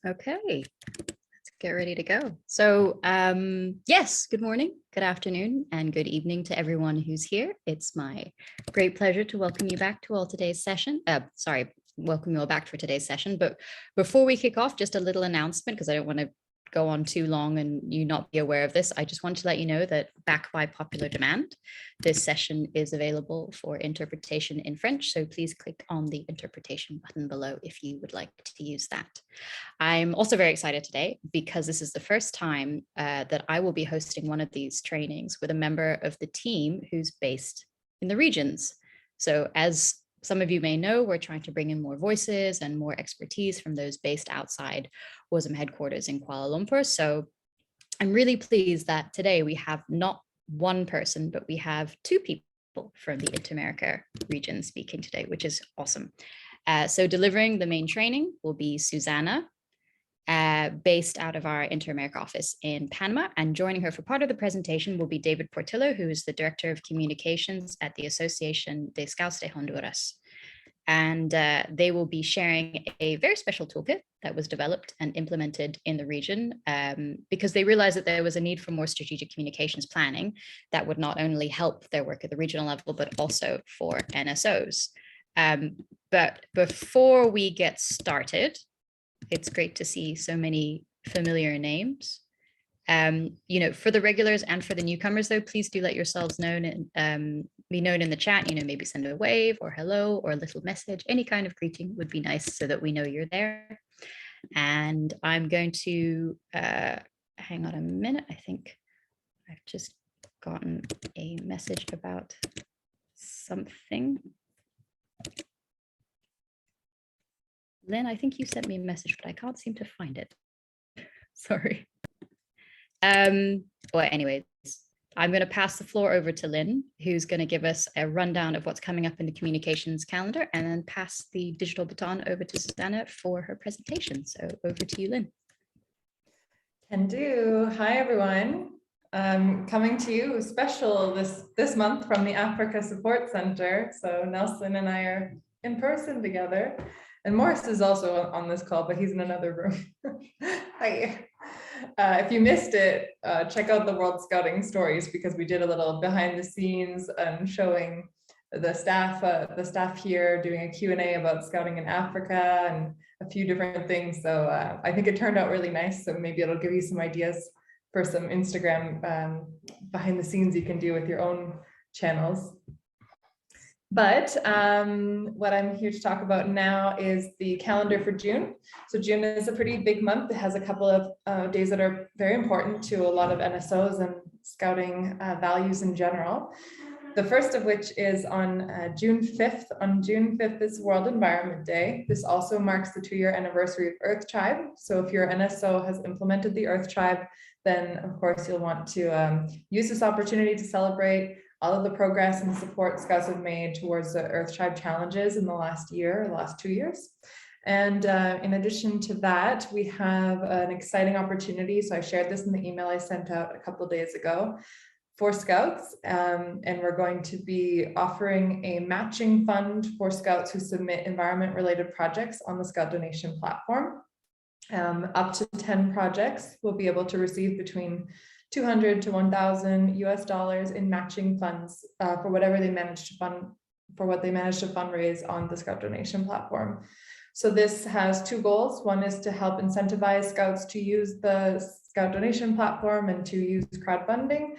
Okay, let's get ready to go. So yes, good morning, good afternoon, and good evening to everyone who's here. It's my great pleasure to welcome you back to today's session. Welcome you all back for today's session. But before we kick off, just a little announcement, because I don't want to go on too long and you not be aware of this. I just want to let you know that back by popular demand, this session is available for interpretation in French. So please click on the interpretation button below if you would like to use that. I'm also very excited today because this is the first time that I will be hosting one of these trainings with a member of the team who's based in the regions. So as some of you may know, we're trying to bring in more voices and more expertise from those based outside WOSM headquarters in Kuala Lumpur. So I'm really pleased that today we have not one person, but we have two people from the Interamerica region speaking today, which is awesome. So delivering the main training will be Susana, based out of our Interamerica office in Panama, and joining her for part of the presentation will be David Portillo, who is the Director of Communications at the Asociación de Scouts de Honduras. And they will be sharing a very special toolkit that was developed and implemented in the region because they realized that there was a need for more strategic communications planning that would not only help their work at the regional level, but also for NSOs. But before we get started, it's great to see so many familiar names. For the regulars and for the newcomers, though, please do let yourselves known and be known in the chat. Maybe send a wave or hello or a little message. Any kind of greeting would be nice so that we know you're there. And I'm going to hang on a minute. I think I've just gotten a message about something. Lynn, I think you sent me a message, but I can't seem to find it. Sorry. Well, anyways, I'm going to pass the floor over to Lynn, who's going to give us a rundown of what's coming up in the communications calendar, and then pass the digital baton over to Susana for her presentation. So over to you, Lynn. Can do. Hi, everyone. Coming to you special this month from the Africa Support Center. So Nelson and I are in person together. And Morris is also on this call, but he's in another room. Hi. If you missed it, check out the World Scouting Stories, because we did a little behind the scenes and showing the staff here doing a Q&A about scouting in Africa and a few different things. So I think it turned out really nice. So maybe it'll give you some ideas for some Instagram behind the scenes you can do with your own channels. But what I'm here to talk about now is the calendar for June. So June is a pretty big month. It has a couple of days that are very important to a lot of NSOs and scouting values in general. The first of which is on June 5th. On June 5th is World Environment Day. This also marks the 2-year anniversary of Earth Tribe. So if your NSO has implemented the Earth Tribe, then of course you'll want to use this opportunity to celebrate all of the progress and support Scouts have made towards the Earth Tribe challenges in the last 2 years. And in addition to that, we have an exciting opportunity. So I shared this in the email I sent out a couple of days ago for Scouts. And we're going to be offering a matching fund for Scouts who submit environment-related projects on the Scout donation platform. Up to 10 projects will be able to receive between $200 to $1,000 in matching funds for whatever they manage to fund, for what they manage to fundraise on the Scout donation platform. So this has two goals. One is to help incentivize Scouts to use the Scout donation platform and to use crowdfunding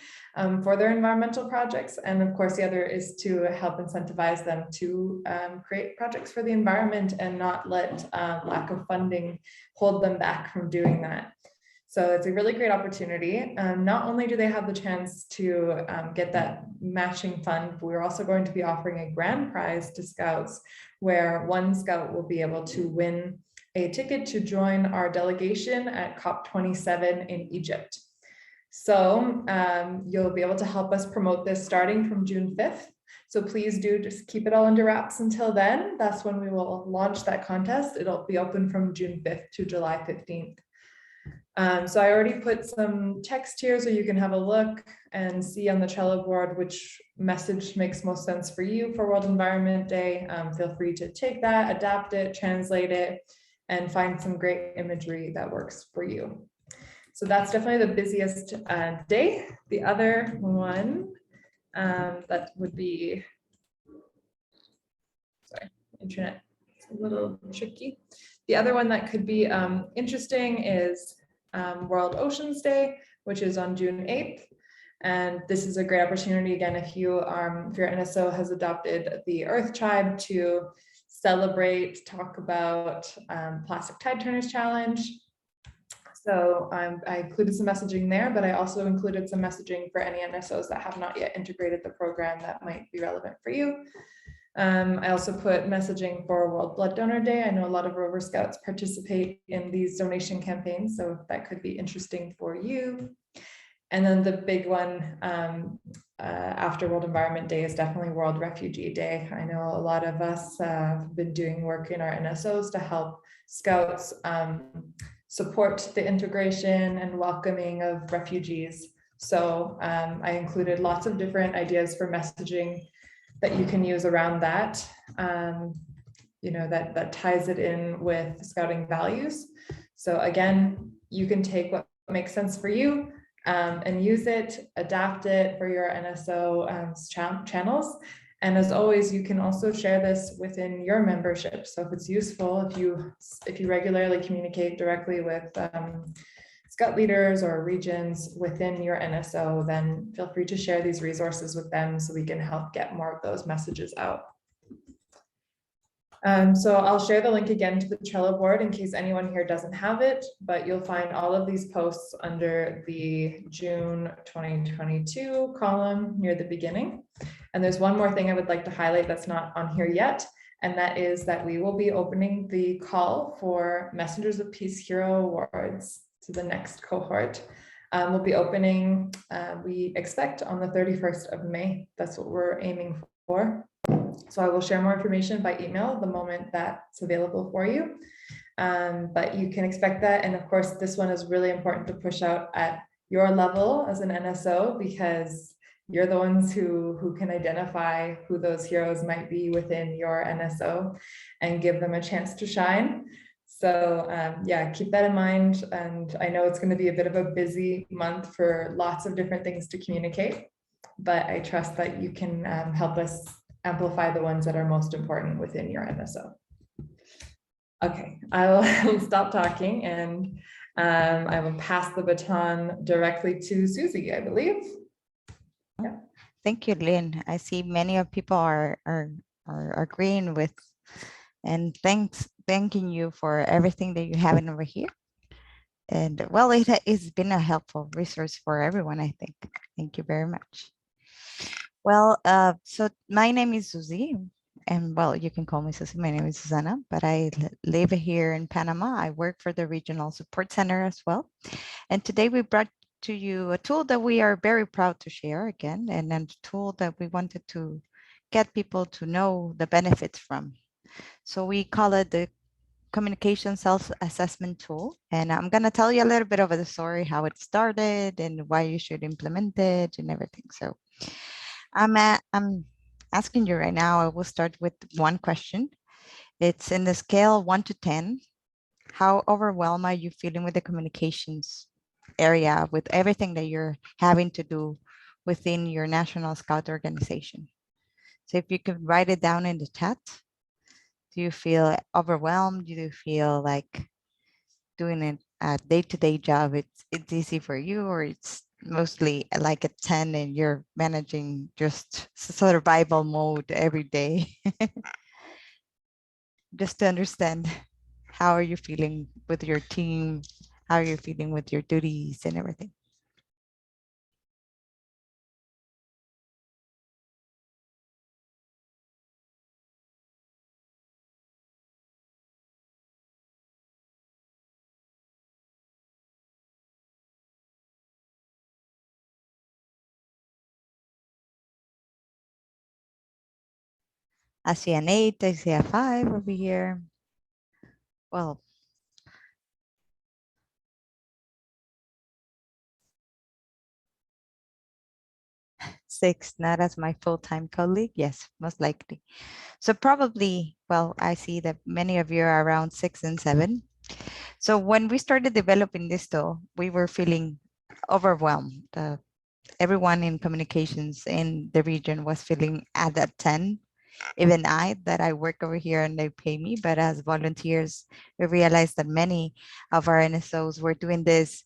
for their environmental projects. And of course, the other is to help incentivize them to create projects for the environment and not let lack of funding hold them back from doing that. So it's a really great opportunity. Not only do they have the chance to get that matching fund, but we're also going to be offering a grand prize to Scouts, where one Scout will be able to win a ticket to join our delegation at COP27 in Egypt. So you'll be able to help us promote this starting from June 5th. So please do just keep it all under wraps until then. That's when we will launch that contest. It'll be open from June 5th to July 15th. So I already put some text here so you can have a look and see on the Trello board which message makes most sense for you for World Environment Day. Feel free to take that, adapt it, translate it, and find some great imagery that works for you. So that's definitely the busiest day. The other one that would be, sorry, internet, it's a little tricky. The other one that could be interesting is World Oceans Day, which is on June 8th. And this is a great opportunity, again, if your NSO has adopted the Earth Tribe, to celebrate, talk about Plastic Tide Turners Challenge. So I included some messaging there, but I also included some messaging for any NSOs that have not yet integrated the program that might be relevant for you. I also put messaging for World Blood Donor Day. I know a lot of Rover Scouts participate in these donation campaigns, so that could be interesting for you. And then the big one after World Environment Day is definitely World Refugee Day. I know a lot of us have been doing work in our NSOs to help Scouts support the integration and welcoming of refugees. So I included lots of different ideas for messaging that you can use around that, that ties it in with Scouting values. So again, you can take what makes sense for you and use it, adapt it for your NSO channels. And as always, you can also share this within your membership. So if it's useful, if you regularly communicate directly with Scout leaders or regions within your NSO, then feel free to share these resources with them so we can help get more of those messages out. So I'll share the link again to the Trello board in case anyone here doesn't have it, but you'll find all of these posts under the June 2022 column near the beginning. And there's one more thing I would like to highlight that's not on here yet, and that is that we will be opening the call for Messengers of Peace Hero Awards to the next cohort. We'll be opening, we expect, on the 31st of May. That's what we're aiming for. So I will share more information by email the moment that's available for you. But you can expect that. And of course, this one is really important to push out at your level as an NSO, because you're the ones who can identify who those heroes might be within your NSO and give them a chance to shine. So yeah, keep that in mind. And I know it's going to be a bit of a busy month for lots of different things to communicate, but I trust that you can help us amplify the ones that are most important within your NSO. Okay, I will stop talking and I will pass the baton directly to Susie, I believe. Yeah. Thank you, Lynn. I see many of people are agreeing with, and thanking you for everything that you have over here. And well, it's been a helpful resource for everyone, I think. Thank you very much. Well, so my name is Susie, and well, you can call me Susie. My name is Susana, but I live here in Panama. I work for the Regional Support Center as well. And today we brought to you a tool that we are very proud to share again, and a tool that we wanted to get people to know the benefits from. So we call it the Communication Self-Assessment Tool. And I'm going to tell you a little bit of the story, how it started and why you should implement it and everything. So I'm asking you right now, I will start with one question. It's in the scale 1 to 10. How overwhelmed are you feeling with the communications area, with everything that you're having to do within your National Scout organization? So if you could write it down in the chat, do you feel overwhelmed? Do you feel like doing a day-to-day job, it's easy for you, or it's mostly like a 10 and you're managing just survival mode every day? Just to understand, how are you feeling with your team? How are you feeling with your duties and everything? I see an 8, I see a 5 over here. Well, 6, not as my full-time colleague. Yes, most likely. So probably, well, I see that many of you are around 6 and 7. So when we started developing this tool, we were feeling overwhelmed. Everyone in communications in the region was feeling at that 10. Even I, that I work over here and they pay me, but as volunteers, we realized that many of our NSOs were doing this.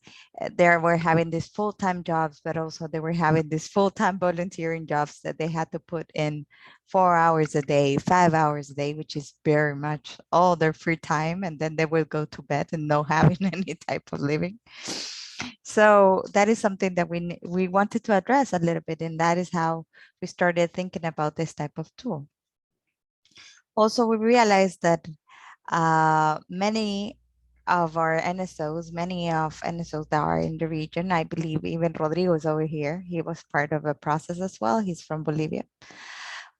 They were having these full-time jobs, but also they were having these full-time volunteering jobs that they had to put in 4 hours a day, 5 hours a day, which is very much all their free time. And then they will go to bed and no having any type of living. So that is something that we wanted to address a little bit, and that is how we started thinking about this type of tool. Also, we realized that many of our NSOs, many of NSOs that are in the region, I believe even Rodrigo is over here. He was part of a process as well. He's from Bolivia.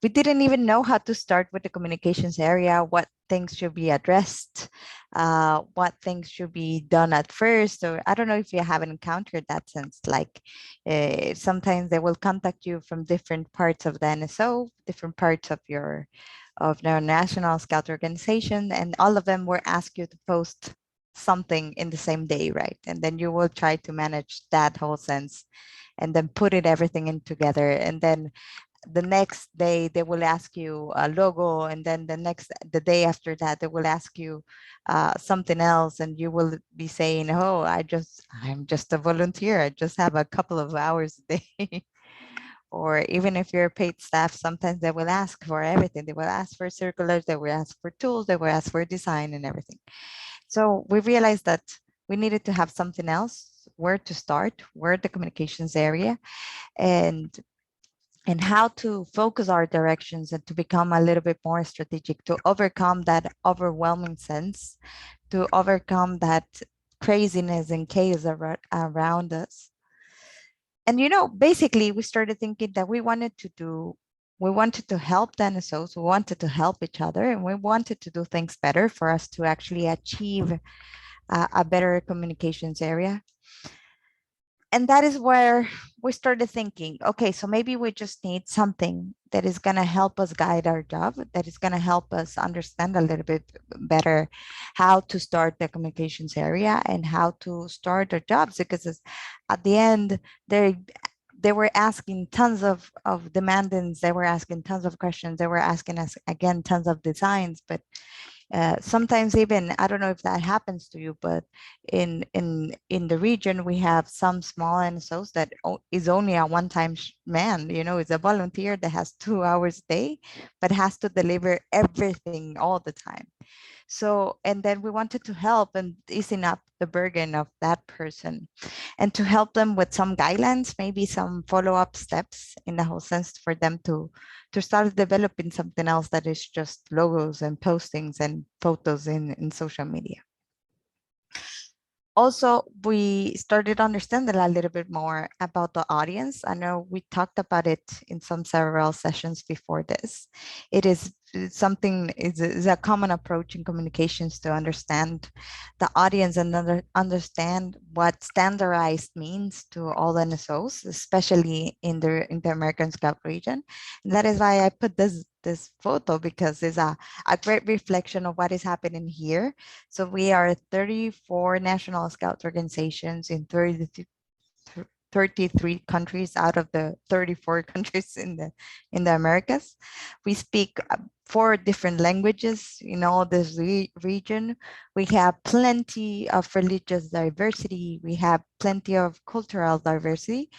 We didn't even know how to start with the communications area, what things should be addressed, what things should be done at first. Or I don't know if you haven't encountered that sense, like sometimes they will contact you from different parts of the NSO, different parts of the National Scout Organization, and all of them will ask you to post something in the same day, right? And then you will try to manage that whole sense and then put it everything in together. And then the next day they will ask you a logo, and then the day after that they will ask you something else, and you will be saying, oh, I'm just a volunteer, I just have a couple of hours a day. Or even if you're paid staff, sometimes they will ask for everything. They will ask for circulars, they will ask for tools, they will ask for design and everything. So we realized that we needed to have something else, where to start, where the communications area, and how to focus our directions and to become a little bit more strategic, to overcome that overwhelming sense, to overcome that craziness and chaos around us. And, basically we started thinking that we wanted to help the NSOs, we wanted to help each other, and we wanted to do things better for us to actually achieve a better communications area. And that is where we started thinking, okay, so maybe we just need something that is going to help us guide our job, that is going to help us understand a little bit better how to start the communications area and how to start our jobs. Because at the end, they were asking tons of demandings, they were asking tons of questions, they were asking us, again, tons of designs, but sometimes even, I don't know if that happens to you, but in the region, we have some small NSOs that is only a one-time man, it's a volunteer that has 2 hours a day, but has to deliver everything all the time. So, and then we wanted to help and easing up the burden of that person and to help them with some guidelines, maybe some follow-up steps in the whole sense for them to start developing something else that is just logos and postings and photos in social media. Also, we started understanding a little bit more about the audience. I know we talked about it in several sessions before this. It is something, is a common approach in communications to understand the audience and understand what standardized means to all NSOs, especially in the Interamerican Scout region. And that is why I put this photo, because it's a great reflection of what is happening here. So we are 34 national scout organizations in 33 countries out of the 34 countries in the Americas. We speak 4 different languages in all this region. We have plenty of religious diversity. We have plenty of cultural diversity.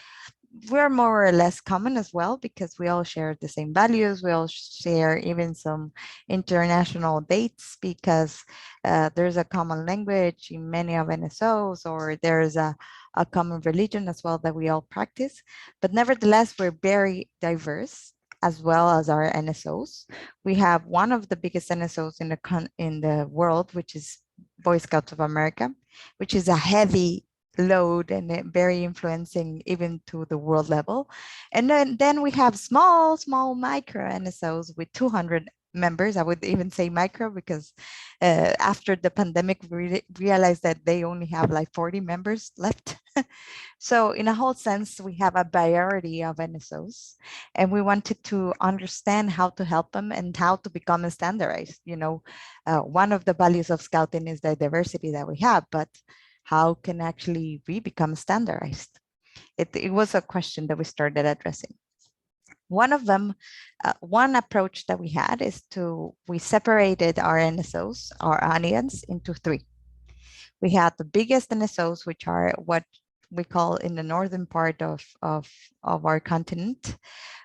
We're more or less common as well, because we all share the same values. We all share even some international dates, because there's a common language in many of NSOs, or there's a common religion as well that we all practice. But nevertheless, we're very diverse as well as our NSOs. We have one of the biggest NSOs in the world, which is Boy Scouts of America, which is a heavy load and very influencing even to the world level. And then we have small micro NSOs with 200 members. I would even say micro because after the pandemic, we realized that they only have like 40 members left. So in a whole sense, we have a variety of NSOs, and we wanted to understand how to help them and how to become standardized. One of the values of Scouting is the diversity that we have, but how can actually we become standardized? It was a question that we started addressing. One of them, one approach that we had is we separated our NSOs, our audience, into three. We had the biggest NSOs, which are what we call in the northern part of our continent,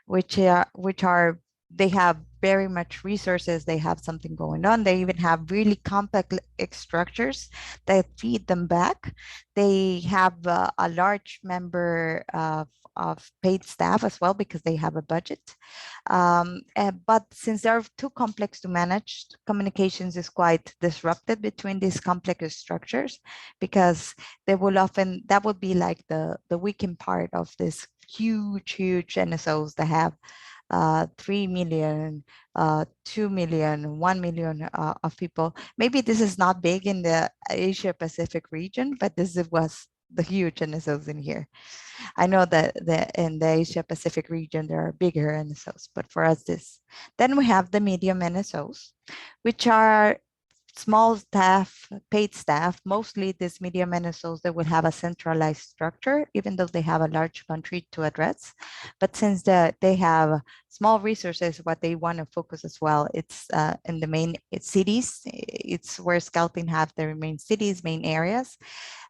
which are they have very much resources. They have something going on. They even have really complex structures that feed them back. They have a large member of paid staff as well because they have a budget. But since they're too complex to manage, communications is quite disrupted between these complex structures because they will often, that would be like the weakened part of this huge NSOs that have 3 million, 2 million, 1 million of people. Maybe this is not big in the Asia Pacific region, but this was the huge NSOs in here. I know that in the Asia Pacific region, there are bigger NSOs, but for us, this. Then we have the medium NSOs, which are small staff, paid staff. Mostly these medium NSOs, they will have a centralized structure, even though they have a large country to address. But since they have small resources, what they want to focus as well, it's in the main cities. It's where Scouting have their main cities, main areas.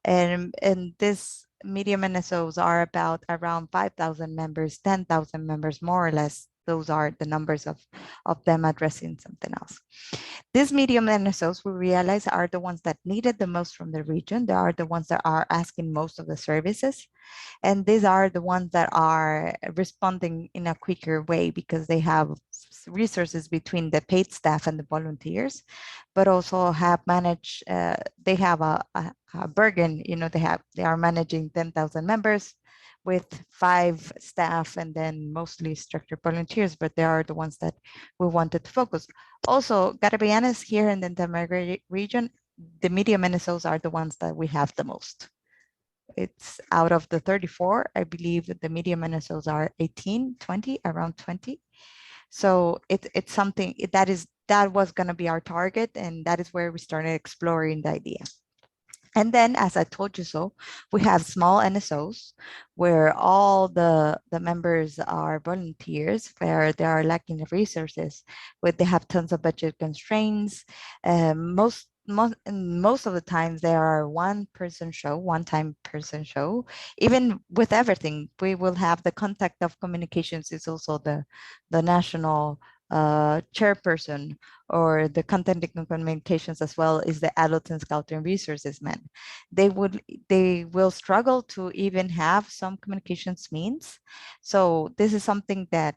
And this medium NSOs are about around 5,000 members, 10,000 members, more or less. Those are the numbers of them addressing something else. These medium NSOs, we realize, are the ones that needed the most from the region. They are the ones that are asking most of the services. And these are the ones that are responding in a quicker way because they have resources between the paid staff and the volunteers, but also have managed, they have a burden, they are managing 10,000 members with 5 staff and then mostly structured volunteers, but they are the ones that we wanted to focus. Also, gotta be honest, here in the Interamerica region, the medium NSOs are the ones that we have the most. It's out of the 34, I believe that the medium NSOs are 18, 20, around 20. So it's something that was going to be our target, and that is where we started exploring the idea. And then, as I told you so, we have small NSOs where all the members are volunteers, where they are lacking the resources, where they have tons of budget constraints. Most of the times they are one-time person show. Even with everything, we will have the contact of communications is also the national chairperson, or the content and communications as well is the adult and scouting resources man. They will struggle to even have some communications means. So this is something that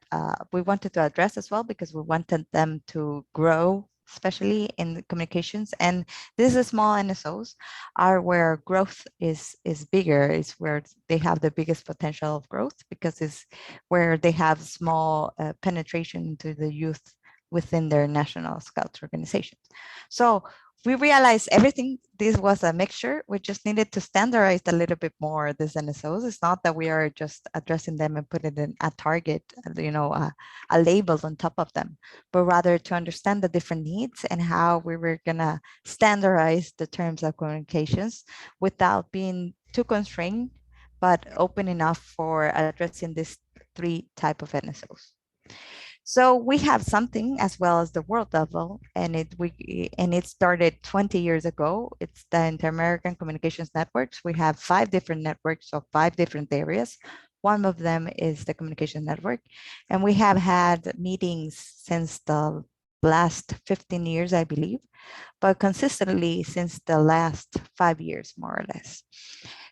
we wanted to address as well, because we wanted them to grow, especially in the communications. And these small NSOs are where growth is bigger, is where they have the biggest potential of growth, because it's where they have small penetration into the youth within their national scouts organization. So we realized everything, this was a mixture. We just needed to standardize a little bit more these NSOs. It's not that we are just addressing them and putting in a target, a label on top of them, but rather to understand the different needs and how we were gonna standardize the terms of communications without being too constrained, but open enough for addressing these 3 type of NSOs. So we have something as well as the world level, and it started 20 years ago. It's the Inter-American Communications Networks. We have 5 different networks of 5 different areas. One of them is the communication network, and we have had meetings since the last 15 years, I believe, but consistently since the last 5 years, more or less.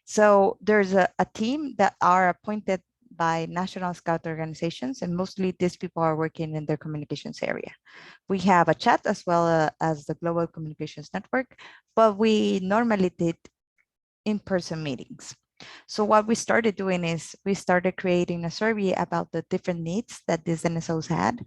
So there's a team that are appointed by national scout organizations, and mostly these people are working in their communications area. We have a chat as well as the Global Communications Network, but we normally did in-person meetings. So what we started doing is we started creating a survey about the different needs that these NSOs had,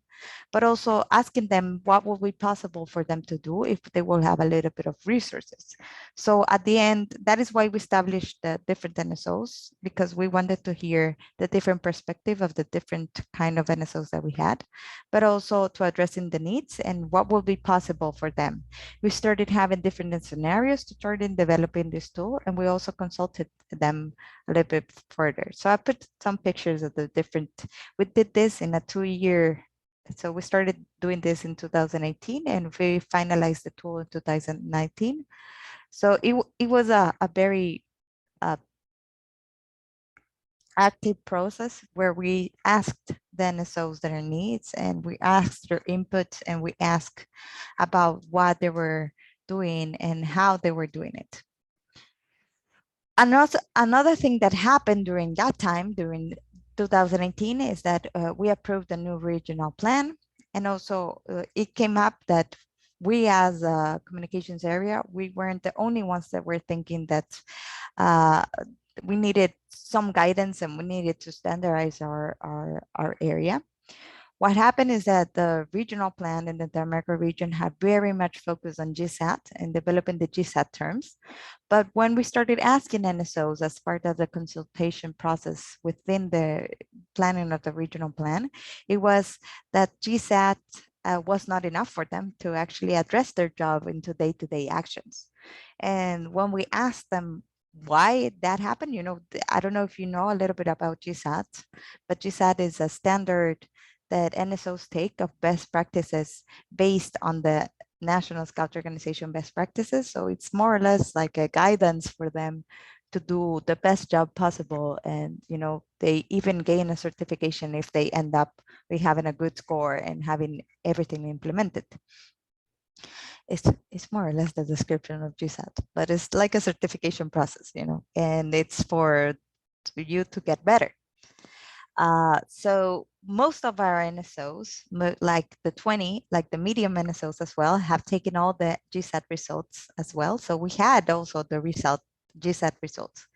but also asking them what will be possible for them to do if they will have a little bit of resources. So at the end, that is why we established the different NSOs, because we wanted to hear the different perspective of the different kind of NSOs that we had, but also to addressing the needs and what will be possible for them. We started having different scenarios to start in developing this tool, and we also consulted them a little bit further. So I put some pictures of the different, we did this in a 2-year. So we started doing this in 2018 and we finalized the tool in 2019. So it was a very active process where we asked the NSOs their needs and we asked their input and we asked about what they were doing and how they were doing it. Another thing that happened during that time, during 2018, is that we approved a new regional plan. And also it came up that we as a communications area, we weren't the only ones that were thinking that we needed some guidance and we needed to standardize our area. What happened is that the regional plan in the Interamerica region had very much focused on GSAT and developing the GSAT terms. But when we started asking NSOs as part of the consultation process within the planning of the regional plan, it was that GSAT was not enough for them to actually address their job into day-to-day actions. And when we asked them why that happened, you know, I don't know if you know a little bit about GSAT, but GSAT is a standard that NSOs take of best practices based on the National Scout Organization best practices. So it's more or less like a guidance for them to do the best job possible. And, you know, they even gain a certification if they end up with having a good score and having everything implemented. It's more or less the description of GSAT, but it's like a certification process, you know, and it's for you to get better. So most of our NSOs, like the 20, like the medium NSOs as well, have taken all the GSAT results as well. So we had also the GSAT results.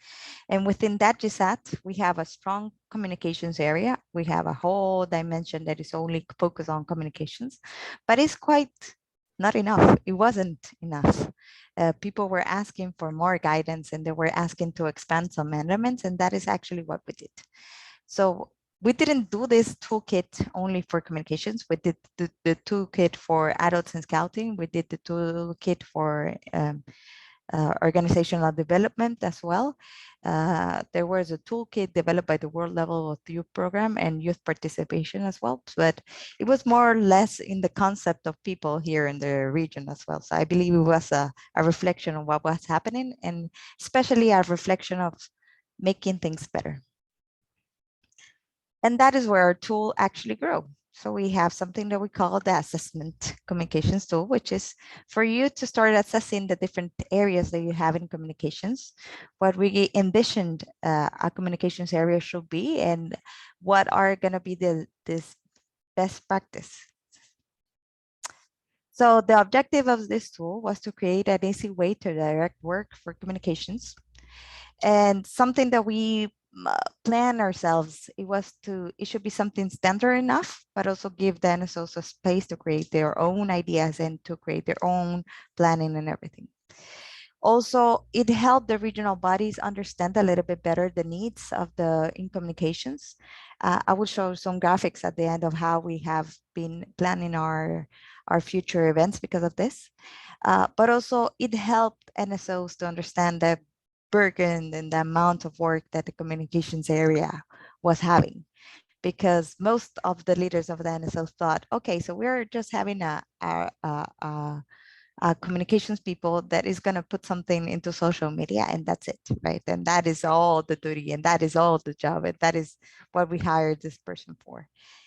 And within that GSAT, we have a strong communications area. We have a whole dimension that is only focused on communications, but it's quite not enough. It wasn't enough. People were asking for more guidance and they were asking to expand some elements, and that is actually what we did. So we didn't do this toolkit only for communications. We did the toolkit for adults in scouting. We did the toolkit for organizational development as well. There was a toolkit developed by the World Level of Youth Program and youth participation as well, but it was more or less in the concept of people here in the region as well. So I believe it was a reflection of what was happening, and especially a reflection of making things better. And that is where our tool actually grew. So we have something that we call the assessment communications tool, which is for you to start assessing the different areas that you have in communications, what we envisioned a communications area should be, and what are going to be this best practice. So the objective of this tool was to create an easy way to direct work for communications, and something that we plan ourselves, it should be something standard enough, but also give the NSOs a space to create their own ideas and to create their own planning and everything. Also, it helped the regional bodies understand a little bit better the needs of the in communications. I will show some graphics at the end of how we have been planning our future events because of this. But also it helped NSOs to understand the burden and the amount of work that the communications area was having, because most of the leaders of the NSO thought, okay, so we're just having a communications people that is going to put something into social media and that's it, right? And that is all the duty and that is all the job and that is what we hired this person for.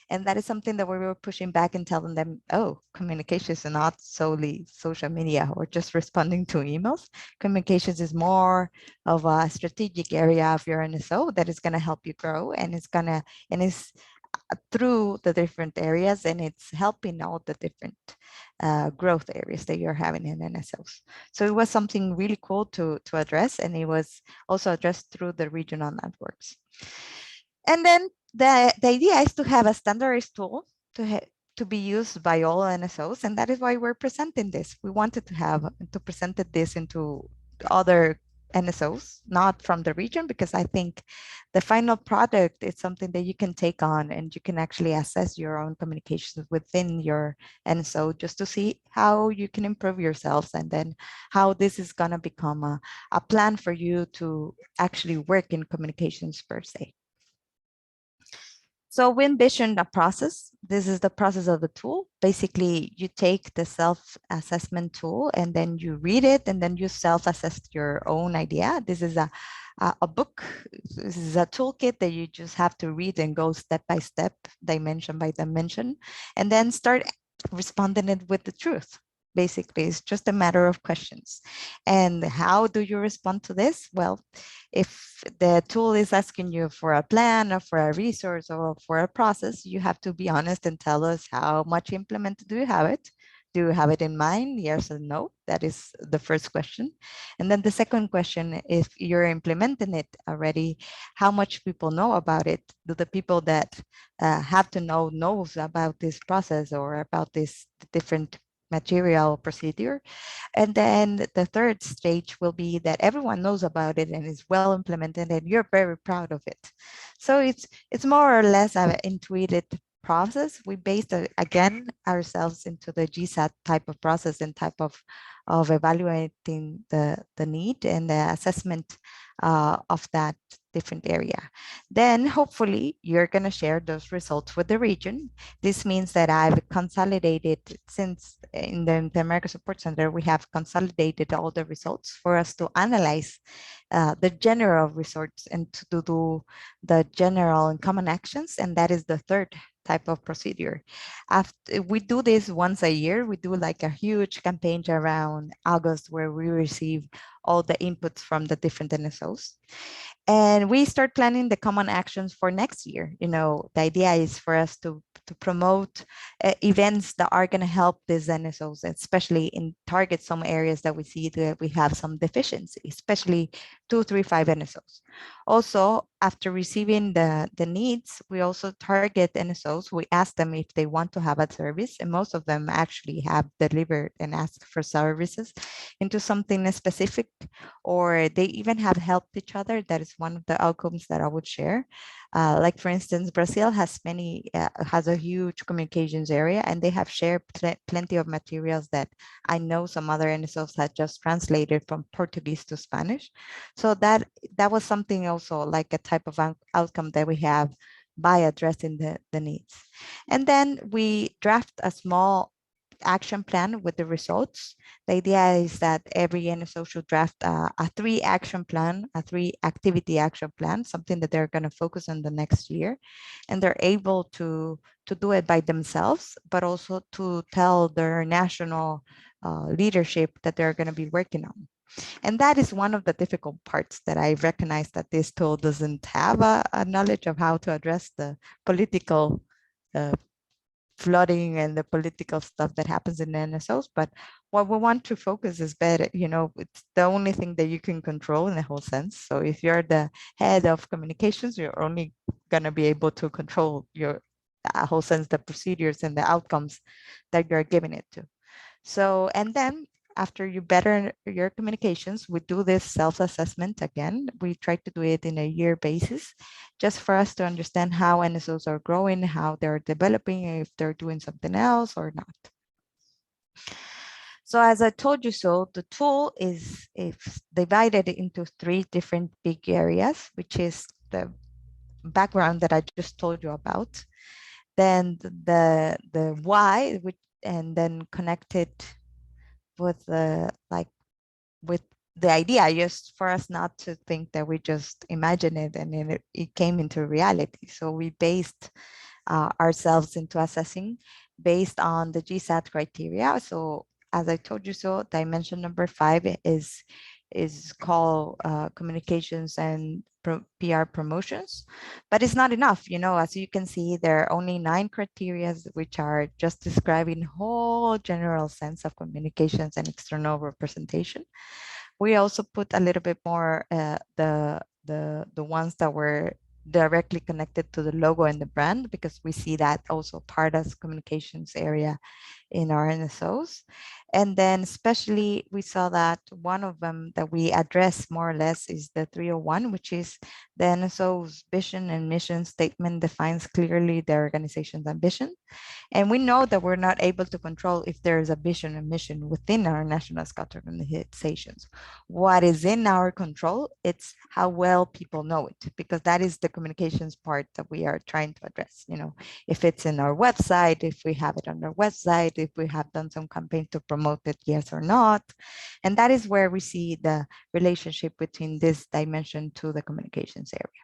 And that is something that we were pushing back and telling them, oh, communications are not solely social media or just responding to emails. Communications is more of a strategic area of your NSO that is going to help you grow, and it's going to, and is through the different areas, and it's helping all the different growth areas that you're having in NSOs. So it was something really cool to address, and it was also addressed through the regional networks. And then the idea is to have a standardized tool to be used by all NSOs, and that is why we're presenting this. We wanted to present this into other NSOs, not from the region, because I think the final product is something that you can take on and you can actually assess your own communications within your NSO just to see how you can improve yourselves, and then how this is going to become a plan for you to actually work in communications per se. So we envisioned a process. This is the process of the tool. Basically, you take the self-assessment tool and then you read it, and then you self-assess your own idea. This is a book. This is a toolkit that you just have to read and go step by step, dimension by dimension, and then start responding it with the truth. Basically, it's just a matter of questions. And how do you respond to this? Well, if the tool is asking you for a plan or for a resource or for a process, you have to be honest and tell us how much implemented do you have it? Do you have it in mind? Yes or no? That is the first question. And then the second question, if you're implementing it already, how much people know about it? Do the people that have to know knows about this process or about this different material procedure? And then the third stage will be that everyone knows about it and is well implemented and you're very proud of it. So it's more or less an intuitive process. We based again ourselves into the GSAT type of process and type of evaluating the need and the assessment of that different area. Then hopefully you're going to share those results with the region. This means that I've consolidated, since in the Interamerica Support Center, we have consolidated all the results for us to analyze the general results and to do the general and common actions. And that is the third type of procedure. After we do this once a year, we do like a huge campaign around August where we receive all the inputs from the different NSOs. And we start planning the common actions for next year. You know, the idea is for us to promote events that are going to help these NSOs, especially in target some areas that we see that we have some deficiency, especially 235 NSOs. Also, after receiving the needs, we also target NSOs. We ask them if they want to have a service, and most of them actually have delivered and asked for services into something specific, or they even have helped each other. That is one of the outcomes that I would share. Like for instance, Brazil has has a huge communications area, and they have shared plenty of materials that I know some other NSOs had just translated from Portuguese to Spanish. So that was something also like a type of outcome that we have by addressing the needs. And then we draft a small action plan with the results. The idea is that every NSO should draft a 3-action plan, a 3-activity action plan, something that they're going to focus on the next year. And they're able to do it by themselves, but also to tell their national leadership that they're going to be working on. And that is one of the difficult parts that I recognize, that this tool doesn't have a knowledge of how to address the political flooding and the political stuff that happens in the NSOs. But what we want to focus is better, you know, it's the only thing that you can control in the whole sense. So if you're the head of communications, you're only going to be able to control your whole sense, the procedures and the outcomes that you're giving it to. So, and then after you better your communications, we do this self-assessment again. We try to do it in a year basis, just for us to understand how NSOs are growing, how they're developing, if they're doing something else or not. So as I told you so, the tool is divided into 3 different big areas, which is the background that I just told you about, then the why, and then connected with the with the idea, just for us not to think that we just imagine it and then it came into reality. So we based ourselves into assessing based on the GSAT criteria. So as I told you so, dimension number 5 is is called communications and PR promotions, but it's not enough. You know, as you can see, there are only 9 criteria which are just describing whole general sense of communications and external representation. We also put a little bit more the ones that were directly connected to the logo and the brand, because we see that also part as communications area in our NSOs. And then especially we saw that one of them that we address more or less is the 301, which is the NSO's vision and mission statement defines clearly the organization's ambition. And we know that we're not able to control if there is a vision and mission within our national scout organizations. What is in our control, it's how well people know it, because that is the communications part that we are trying to address. You know, if it's in our website, if we have it on our website, if we have done some campaign to promote it, yes or not. And that is where we see the relationship between this dimension to the communications area.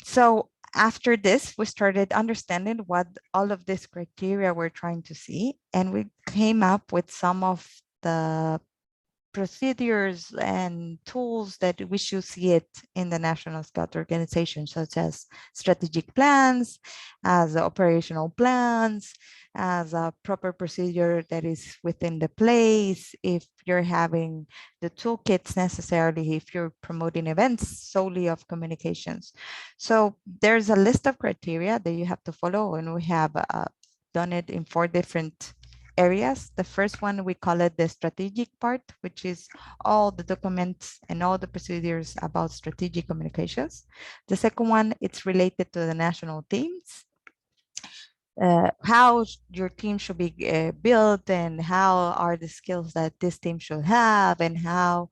So after this, we started understanding what all of these criteria we're trying to see, and we came up with some of the procedures and tools that we should see it in the National Scout Organization, such as strategic plans, as operational plans, as a proper procedure that is within the place, if you're having the toolkits necessarily, if you're promoting events solely of communications. So there's a list of criteria that you have to follow, and we have done it in 4 different areas. The first one, we call it the strategic part, which is all the documents and all the procedures about strategic communications. The second one, it's related to the national teams. How your team should be built, and how are the skills that this team should have, and how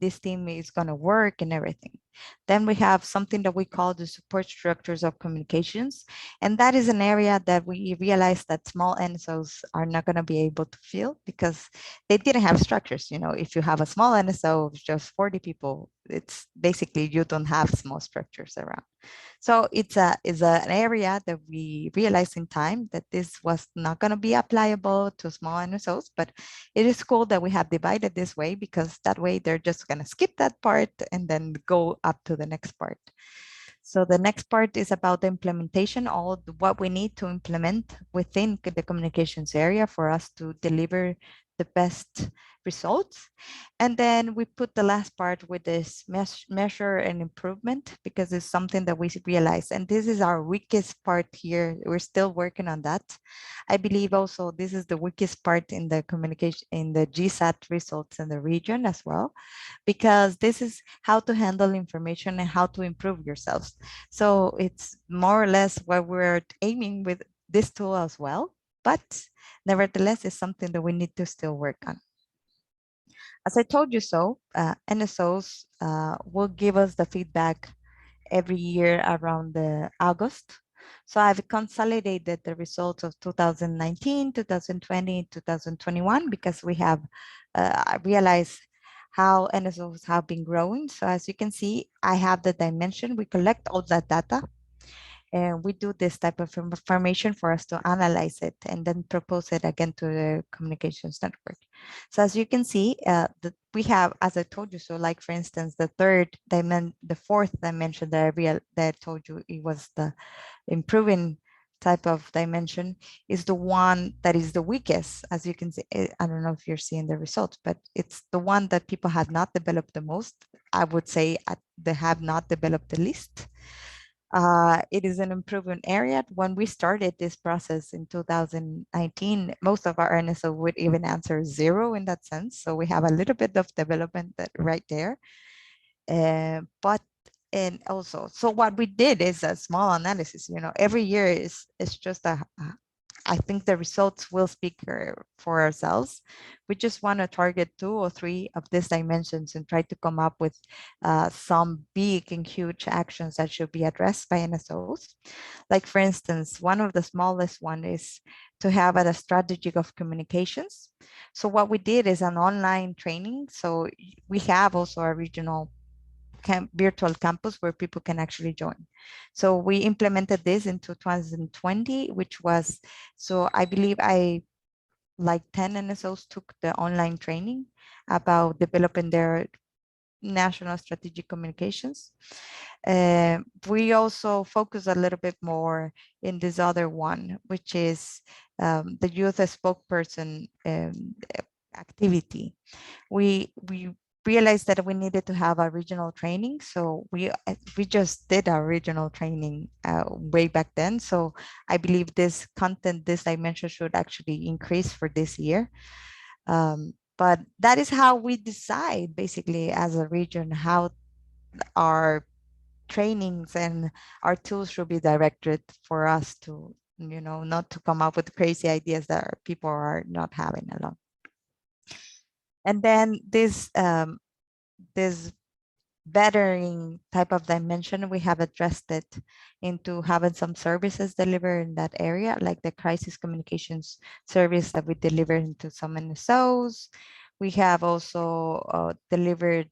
this team is going to work and everything. Then we have something that we call the support structures of communications. And that is an area that we realized that small NSOs are not going to be able to fill, because they didn't have structures. You know, if you have a small NSO of just 40 people, it's basically you don't have small structures around. So it's an area that we realized in time that this was not going to be applicable to small NSOs, but it is cool that we have divided this way, because that way they're just going to skip that part and then go up to the next part. So the next part is about the implementation, what we need to implement within the communications area for us to deliver the best results. And then we put the last part with this measure and improvement, because it's something that we realize, and this is our weakest part here. We're still working on that. I believe also this is the weakest part in the communication, in the GSAT results in the region as well, because this is how to handle information and how to improve yourselves. So it's more or less what we're aiming with this tool as well, but nevertheless, it's something that we need to still work on. As I told you so, NSOs will give us the feedback every year around August. So I've consolidated the results of 2019, 2020, 2021, because we have realized how NSOs have been growing. So as you can see, I have the dimension. We collect all that data, and we do this type of information for us to analyze it and then propose it again to the communications network. So as you can see, we have, as I told you, so like for instance, the fourth dimension that I told you, it was the improving type of dimension, is the one that is the weakest. As you can see, I don't know if you're seeing the results, but it's the one that people have not developed the most. I would say they have not developed the least. It is an improvement area. When we started this process in 2019, most of our NSO would even answer 0 in that sense. So we have a little bit of development right there. And also, so what we did is a small analysis. You know, every year is just I think the results will speak for ourselves. We just want to target 2 or 3 of these dimensions and try to come up with some big and huge actions that should be addressed by NSOs. Like for instance, one of the smallest one is to have a strategy of communications. So what we did is an online training. So we have also a regional virtual campus where people can actually join. So we implemented this in 2020, which was, so I believe I like 10 NSOs took the online training about developing their national strategic communications. We also focus a little bit more in this other one, which is the youth spokesperson activity. We realized that we needed to have a regional training, so we just did our regional training way back then. So I believe this content, this dimension should actually increase for this year. But that is how we decide basically as a region how our trainings and our tools should be directed for us to, not to come up with crazy ideas that people are not having along. And then this bettering type of dimension, we have addressed it into having some services delivered in that area, like the crisis communications service that we deliver into some NSOs. We have also delivered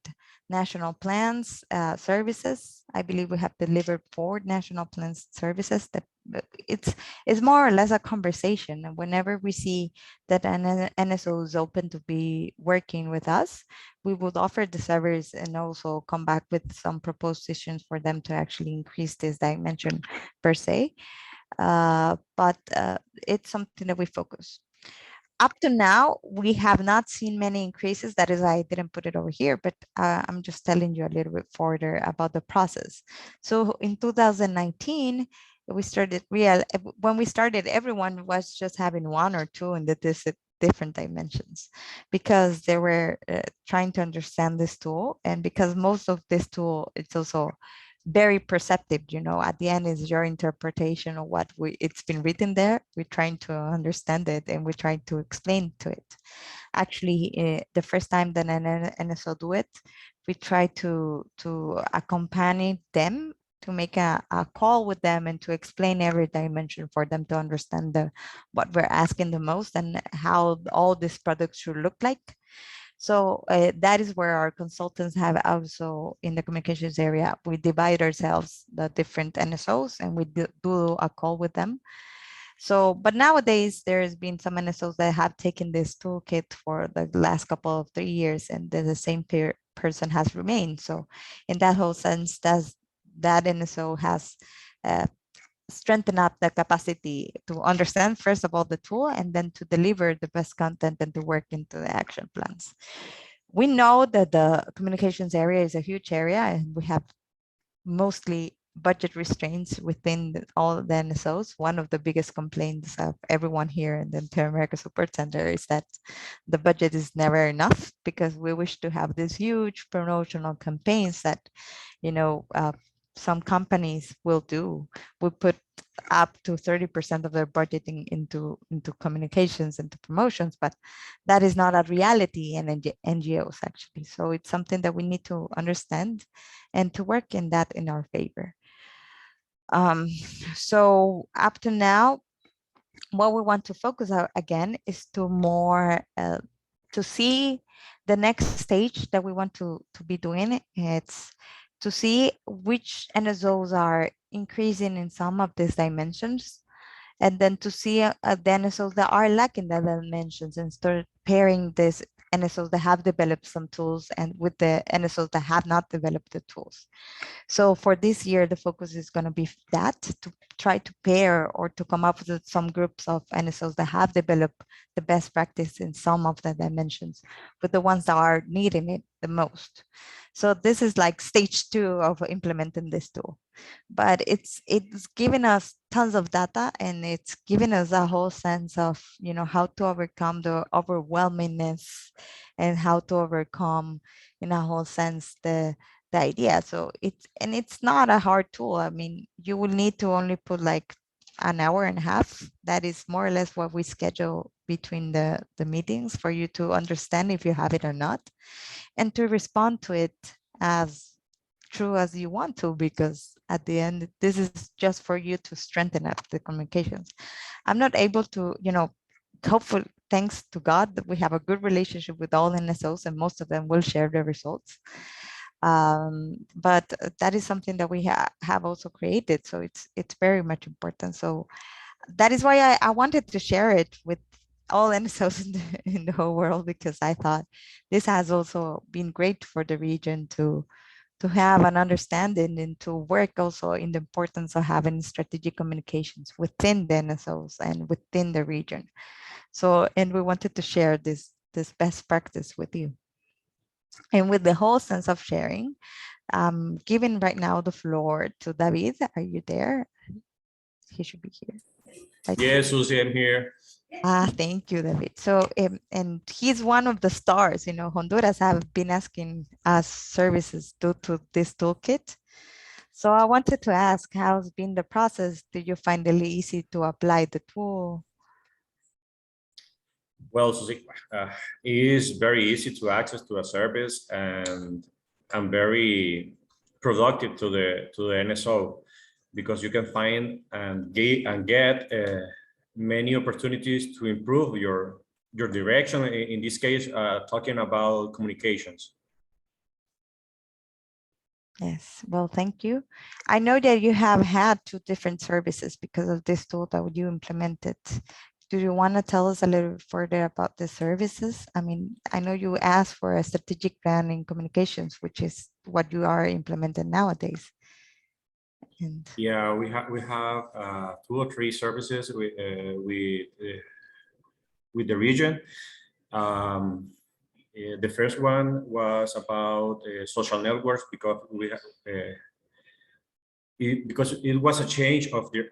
national plans services. I believe we have delivered 4 national plans services. That it's more or less a conversation. And whenever we see that an NSO is open to be working with us, we would offer the service and also come back with some propositions for them to actually increase this dimension per se. But it's something that we focus. Up to now, we have not seen many increases. That is why I didn't put it over here, but I'm just telling you a little bit further about the process. So in 2019, we started when we started, everyone was just having 1 or 2 in the different dimensions because they were trying to understand this tool. And because most of this tool, it's also very perceptive, at the end is your interpretation of what it's been written there. We're trying to understand it and we're trying to explain to it. Actually, the first time that an NSO do it, we try to accompany them, to make a call with them and to explain every dimension for them to understand what we're asking the most and how all these products should look like. So that is where our consultants have also in the communications area, we divide ourselves, the different NSOs, and we do a call with them. So, but nowadays there has been some NSOs that have taken this toolkit for the last couple of 3 years, and the same person has remained. So in that whole sense, that NSO has strengthen up the capacity to understand, first of all, the tool, and then to deliver the best content and to work into the action plans. We know that the communications area is a huge area, and we have mostly budget restraints within all the NSOs. One of the biggest complaints of everyone here in the Interamerica Support Center is that the budget is never enough, because we wish to have these huge promotional campaigns that, some companies will do. We put up to 30% of their budgeting into communications, into promotions, but that is not a reality in NGOs actually. So it's something that we need to understand and to work in that in our favor. So up to now, what we want to focus on again is to more to see the next stage that we want to be doing. It's to see which NSOs are increasing in some of these dimensions, and then to see the NSOs that are lacking the dimensions and start pairing these NSOs that have developed some tools and with the NSOs that have not developed the tools. So for this year, the focus is going to be that, to try to pair or to come up with some groups of NSOs that have developed the best practice in some of the dimensions with the ones that are needing it the most. So this is like stage 2 of implementing this tool. But it's giving us tons of data, and it's giving us a whole sense of, how to overcome the overwhelmingness and how to overcome, in a whole sense, the idea. So it's not a hard tool. I mean, you will need to only put like an hour and a half. That is more or less what we schedule between the meetings for you to understand if you have it or not, and to respond to it as true as you want to, because at the end, this is just for you to strengthen up the communications. I'm not able to, hopefully, thanks to God, that we have a good relationship with all NSOs, and most of them will share the results. But that is something that we have also created. So it's very much important. So that is why I wanted to share it with all NSOs in the whole world, because I thought this has also been great for the region to have an understanding and to work also in the importance of having strategic communications within the NSOs and within the region. So, and we wanted to share this best practice with you. And with the whole sense of sharing, I'm giving right now the floor to David. Are you there? He should be here. Yes, Susie, I'm here. Thank you, David. So, and he's one of the stars. You know, Honduras have been asking us services due to this toolkit. So I wanted to ask, how's been the process? Did you find it easy to apply the tool? Well, Susie, it is very easy to access to a service, and I'm very productive to the NSO, because you can find and get many opportunities to improve your direction. In this case, talking about communications. Yes, well, thank you. I know that you have had 2 different services because of this tool that you implemented. Do you want to tell us a little further about the services? I mean, I know you asked for a strategic plan in communications, which is what you are implementing nowadays. And Yeah, we have 2 or 3 services with the region. The first one was about social networks, because it was a change of the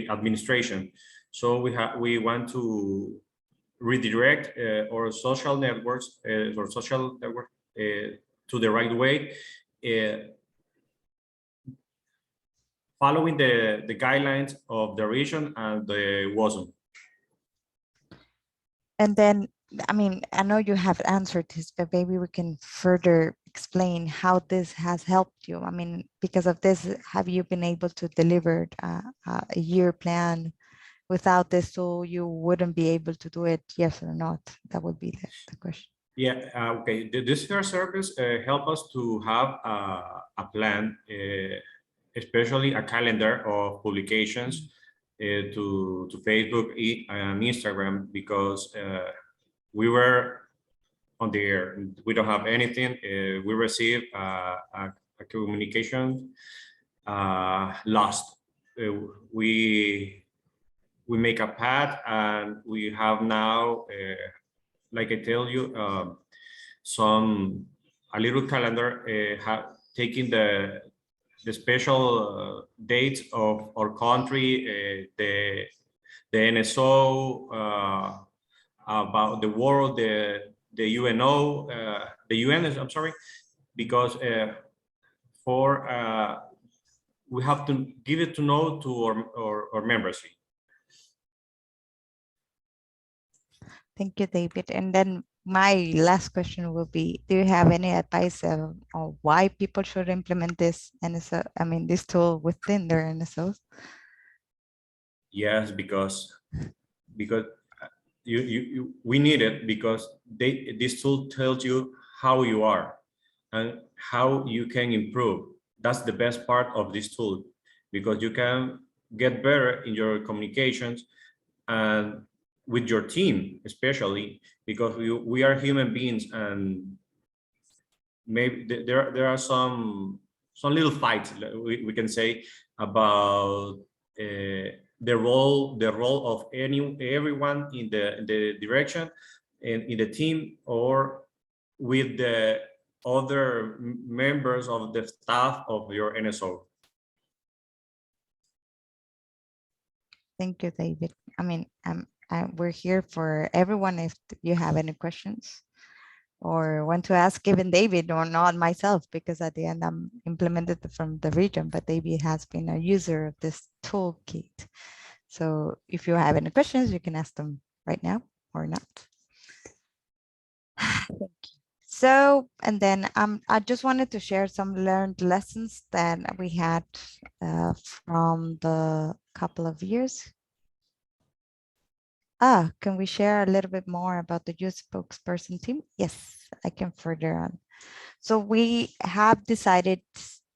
administration. So we want to redirect our social networks to the right way, following the guidelines of the region and the WOSM. And then, I mean, I know you have answered this, but maybe we can further explain how this has helped you. I mean, because of this, have you been able to deliver a year plan? Without this tool, you wouldn't be able to do it, yes or not? That would be the question. Yeah, okay. This first service help us to have a plan, especially a calendar of publications to Facebook and Instagram, because we were on the air. We don't have anything. We received a communication lost. We make a path, and we have now, like I tell you, a little calendar taking the special dates of our country, the NSO, about the world, the UNO, the UN is, I'm sorry, because we have to give it to know to our membership. Thank you, David. And then my last question will be, do you have any advice on why people should implement this NSO, I mean, this tool within their NSOs? Yes, because we need it, because this tool tells you how you are and how you can improve. That's the best part of this tool, because you can get better in your communications and with your team, especially because we are human beings, and maybe there are some little fights, we can say, about the role of everyone in the direction and in the team, or with the other members of the staff of your NSO. Thank you, David. I mean, we're here for everyone. If you have any questions or want to ask even David, or not myself, because at the end I'm implemented from the region, but David has been a user of this toolkit. So if you have any questions, you can ask them right now or not. Thank you. So, and then I just wanted to share some learned lessons that we had from the couple of years. Can we share a little bit more about the youth spokesperson team? Yes, I can further on. So we have decided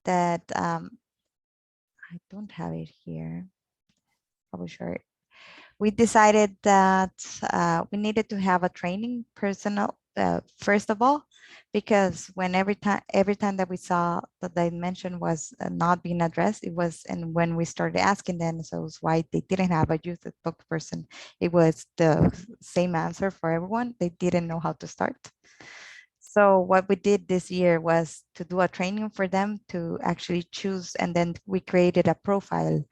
that I don't have it here. I will share it. we decided that we needed to have a training personnel first of all, because when every time that we saw the dimension was not being addressed, it was, and when we started asking the NSOs why they didn't have a youth spokesperson, it was the same answer for everyone. They didn't know how to start. So what we did this year was to do a training for them to actually choose, and then we created a profile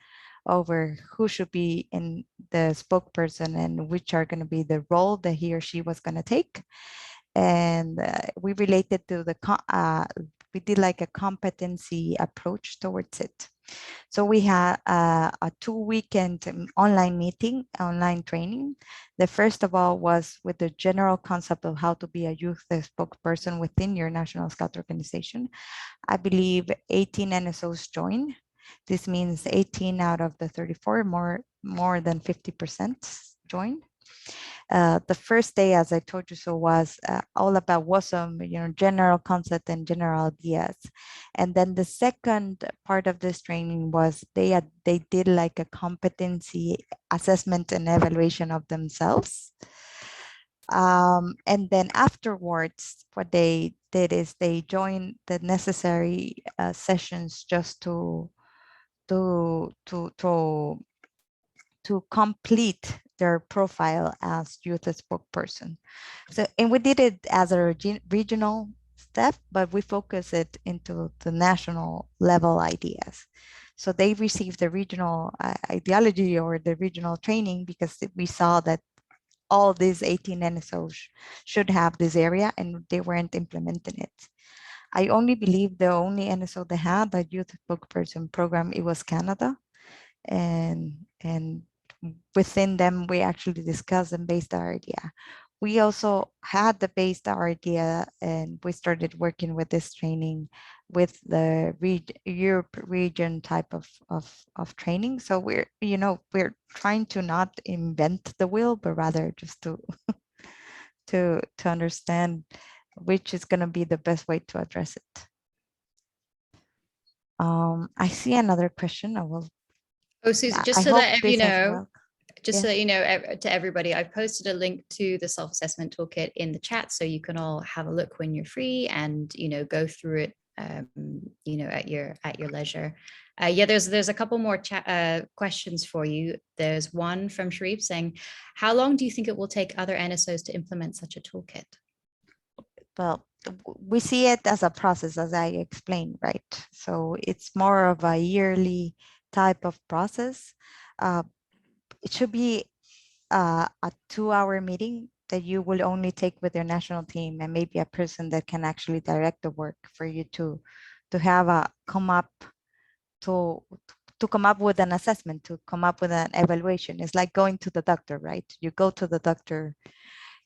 over who should be in the spokesperson and which are going to be the role that he or she was going to take. And we related to the, we did like a competency approach towards it. So we had a 2-weekend online meeting, online training. The first of all was with the general concept of how to be a youth spokesperson within your National Scout organization. I believe 18 NSOs joined. This means 18 out of the 34, more than 50% joined. The first day, as I told you, so was all about WOSM, general concept and general ideas. And then the second part of this training was they did like a competency assessment and evaluation of themselves. And then afterwards, what they did is they joined the necessary sessions just to complete their profile as youth spokesperson. So, and we did it as a regional step, but we focus it into the national level ideas. So they received the regional ideology or the regional training because we saw that all these 18 NSOs should have this area and they weren't implementing it. I only believe the only NSO that had a youth spokesperson program, it was Canada. And within them, we actually discussed and based our idea. We also had the based our idea, and we started working with this training with the Europe region type of training. So we're trying to not invent the wheel, but rather just to to understand which is going to be the best way to address it. I see another question. I will. Oh, Susan, just I to hope let this you as know, well. just Yes. to let you know, to everybody, I've posted a link to the self-assessment toolkit in the chat, so you can all have a look when you're free and go through it at your leisure. Yeah, there's a couple more questions for you. There's one from Sharif saying, how long do you think it will take other NSOs to implement such a toolkit? Well, we see it as a process, as I explained, right? So it's more of a yearly type of process. It should be a 2-hour meeting that you will only take with your national team and maybe a person that can actually direct the work for you to come up with an assessment, to come up with an evaluation. It's like going to the doctor, right? You go to the doctor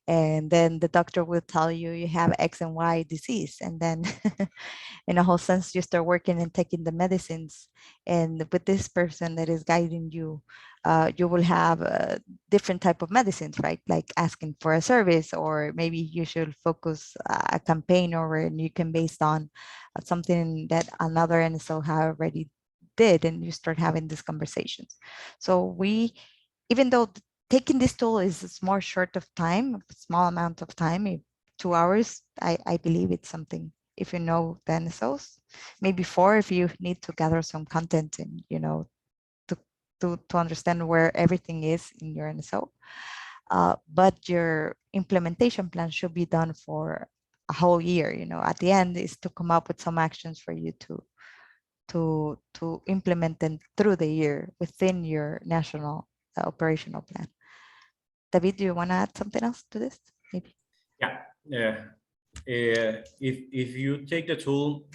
and then the doctor will tell you you have X and Y disease. And then in a whole sense, you start working and taking the medicines. And with this person that is guiding you, you will have different type of medicines, right? Like asking for a service, or maybe you should focus a campaign, or you can based on something that another NSO have already did, and you start having these conversations. So we, even though taking this tool is more short of time, a small amount of time, 2 hours, I believe it's something, if you know the NSOs, maybe 4 if you need to gather some content and, to understand where everything is in your NSO. But your implementation plan should be done for a whole year. At the end is to come up with some actions for you to implement them through the year within your national operational plan. David, do you want to add something else to this? Maybe. Yeah. If you take the tool,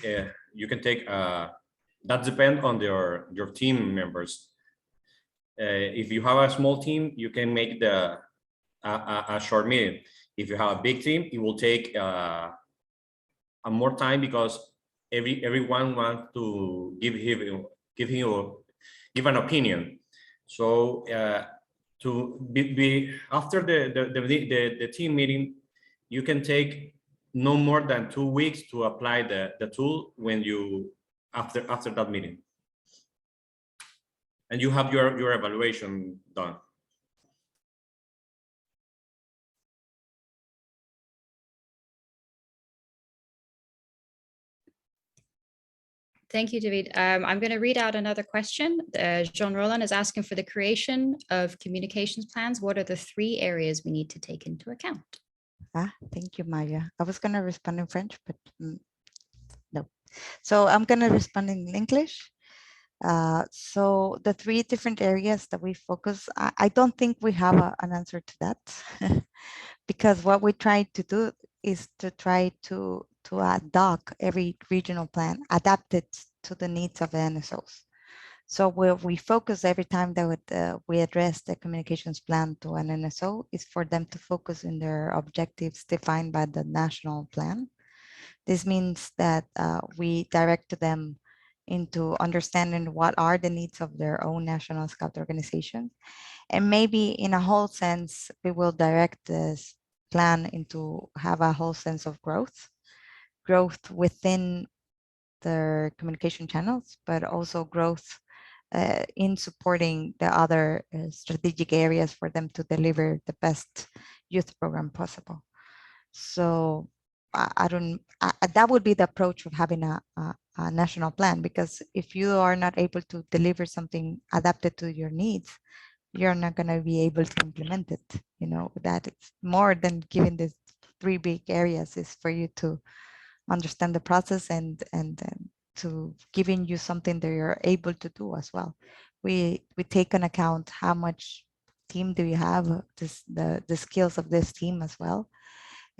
you can take. That depends on your team members. If you have a small team, you can make a short meeting. If you have a big team, it will take a more time, because everyone wants to give an opinion. So to be after the team meeting, you can take no more than 2 weeks to apply the tool when you after that meeting, and you have your evaluation done. Thank you, David. I'm going to read out another question. Jean Roland is asking for the creation of communications plans. What are the 3 areas we need to take into account? Thank you, Maya. I was going to respond in French, but no. So I'm going to respond in English. So the 3 different areas that we focus, I don't think we have an answer to that because what we try to do is to try to adopt every regional plan, adapt it to the needs of the NSOs. So where we focus every time that we address the communications plan to an NSO is for them to focus in their objectives defined by the national plan. This means that we direct them into understanding what are the needs of their own national scout organization. And maybe in a whole sense, we will direct this plan into have a whole sense of growth within their communication channels, but also growth in supporting the other strategic areas for them to deliver the best youth program possible. So that would be the approach of having a national plan, because if you are not able to deliver something adapted to your needs, you're not going to be able to implement it. You know, that it's more than giving these 3 big areas is for you to understand the process and to giving you something that you're able to do as well. We take on account how much team do you have, the skills of this team as well.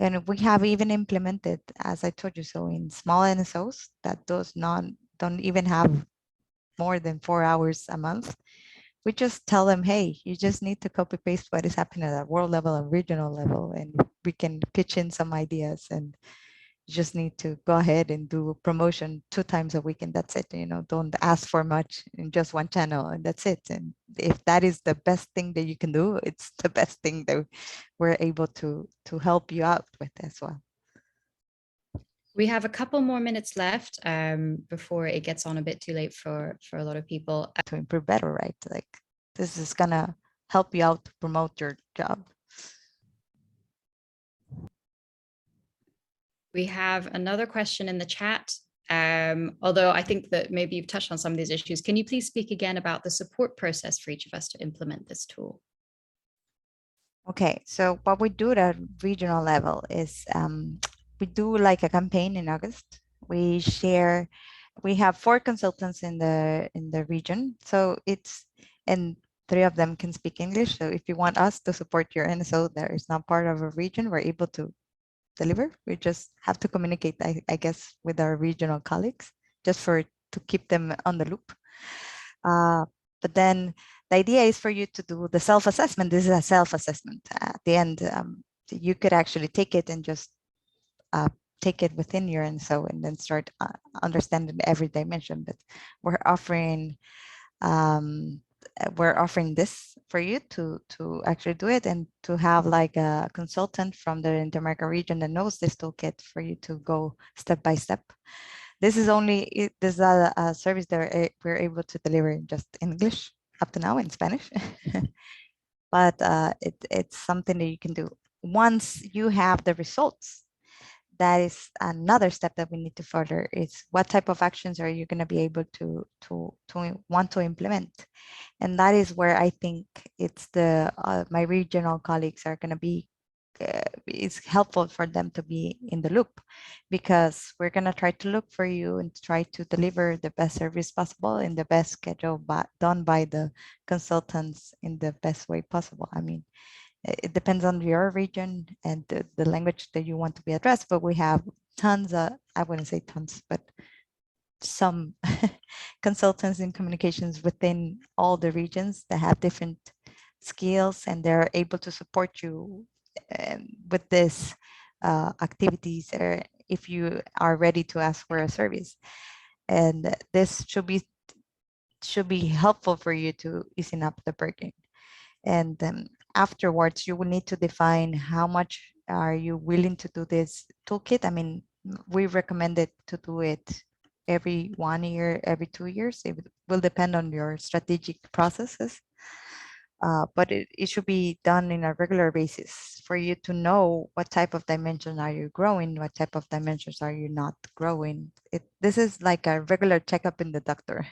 And we have even implemented, as I told you, so in small NSOs that don't even have more than 4 hours a month. We just tell them, hey, you just need to copy paste what is happening at a world level and regional level, and we can pitch in some ideas, and you just need to go ahead and do promotion 2 times a week, and that's it. You know, don't ask for much in just one channel, and that's it. And if that is the best thing that you can do, it's the best thing that we're able to help you out with as well. We have a couple more minutes left before it gets on a bit too late for a lot of people. To improve better, right? Like this is gonna help you out to promote your job. We have another question in the chat. Although I think that maybe you've touched on some of these issues. Can you please speak again about the support process for each of us to implement this tool? Okay, so what we do at regional level is we do like a campaign in August. We have 4 consultants in the region. So and 3 of them can speak English. So if you want us to support your NSO that is not part of a region, we're able to deliver. We just have to communicate, I guess, with our regional colleagues just to keep them on the loop. But then the idea is for you to do the self-assessment. This is a self-assessment. At the end, you could actually take it and just take it within your NSO and then start understanding every dimension. But we're offering this for you to actually do it, and to have like a consultant from the Interamerica region that knows this toolkit for you to go step by step. This is a service that we're able to deliver in just English up to now, in Spanish. But it's something that you can do. Once you have the results, that is another step that we need to further, is what type of actions are you going to be able to want to implement. And that is where I think it's my regional colleagues are going to be, it's helpful for them to be in the loop, because we're going to try to look for you and try to deliver the best service possible in the best schedule, but done by the consultants in the best way possible. I mean, it depends on your region and the language that you want to be addressed, but we have tons of, I wouldn't say tons, but some consultants in communications within all the regions that have different skills, and they're able to support you with this activities, or if you are ready to ask for a service. And this should be helpful for you to easing up the burden. And afterwards, you will need to define how much are you willing to do this toolkit. I mean, we recommend it to do it every 1 year, every 2 years. It will depend on your strategic processes. but it should be done in a regular basis for you to know what type of dimension are you growing, what type of dimensions are you not growing. This is like a regular checkup in the doctor.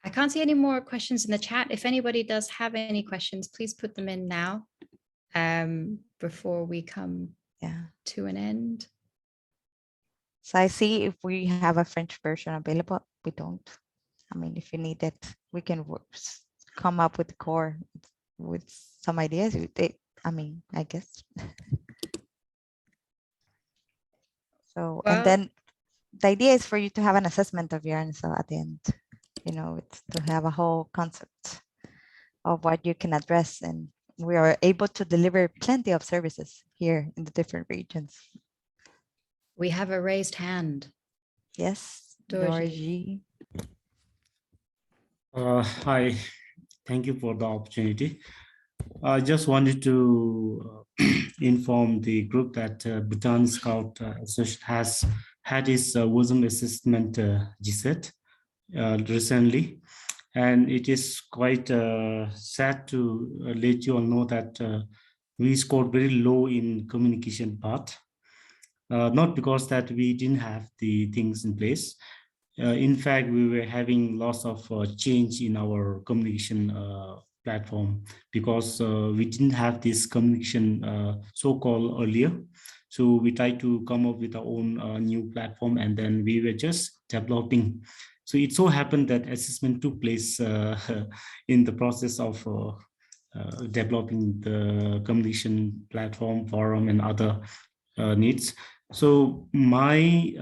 I can't see any more questions in the chat. If anybody does have any questions, please put them in now before we come to an end. So I see if we have a French version available. We don't. I mean, if you need it, we can come up with core with some ideas. I mean, I guess. So, and then the idea is for you to have an assessment of your NSO at the end. You know, it's to have a whole concept of what you can address, and we are able to deliver plenty of services here in the different regions. We have a raised hand. Yes, Dorji. Hi, thank you for the opportunity. I just wanted to inform the group that Bhutan Scout Association has had its WOSM assessment GSET recently, and it is quite sad to let you all know that we scored very low in communication part. Not because that we didn't have the things in place. In fact, we were having lots of change in our communication platform because we didn't have this communication so-called earlier. So we tried to come up with our own new platform, and then we were just developing. So it so happened that assessment took place in the process of developing the communication platform, forum, and other needs. So my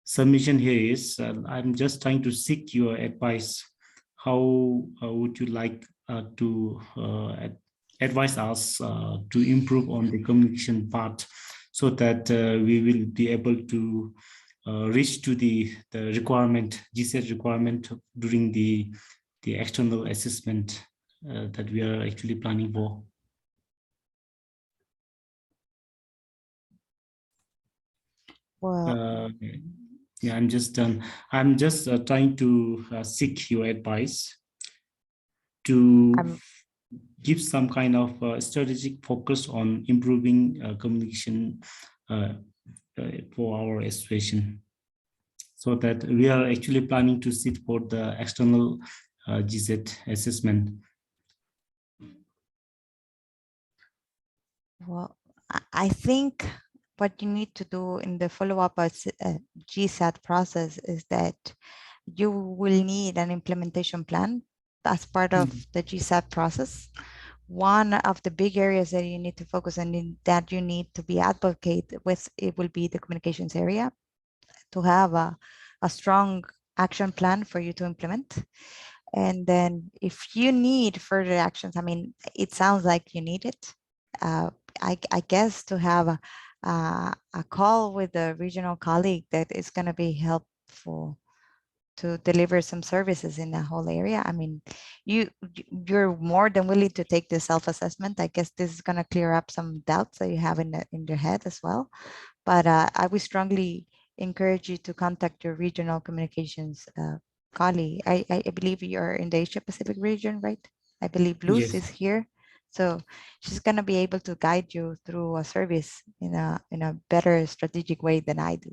submission here is I'm just trying to seek your advice. How would you like to advise us to improve on the communication part so that we will be able to reach to the requirement, GSET requirement during the external assessment that we are actually planning for? Well, yeah, I'm just done. I'm just trying to seek your advice to give some kind of strategic focus on improving communication for our association, so that we are actually planning to sit for the external GSET assessment. Well, I think what you need to do in the follow-up GSAT process is that you will need an implementation plan as part of the GSAT process. One of the big areas that you need to focus on, that you need to be advocate with, it will be the communications area, to have a strong action plan for you to implement. And then if you need further actions, I mean, it sounds like you need it. I guess to have a call with a regional colleague that is going to be helpful to deliver some services in the whole area. I mean, you're more than willing to take the self-assessment. I guess this is going to clear up some doubts that you have in your head as well. But I would strongly encourage you to contact your regional communications colleague. I believe you're in the Asia Pacific region, right? I believe Luz is here. So she's going to be able to guide you through a service in a better strategic way than I do.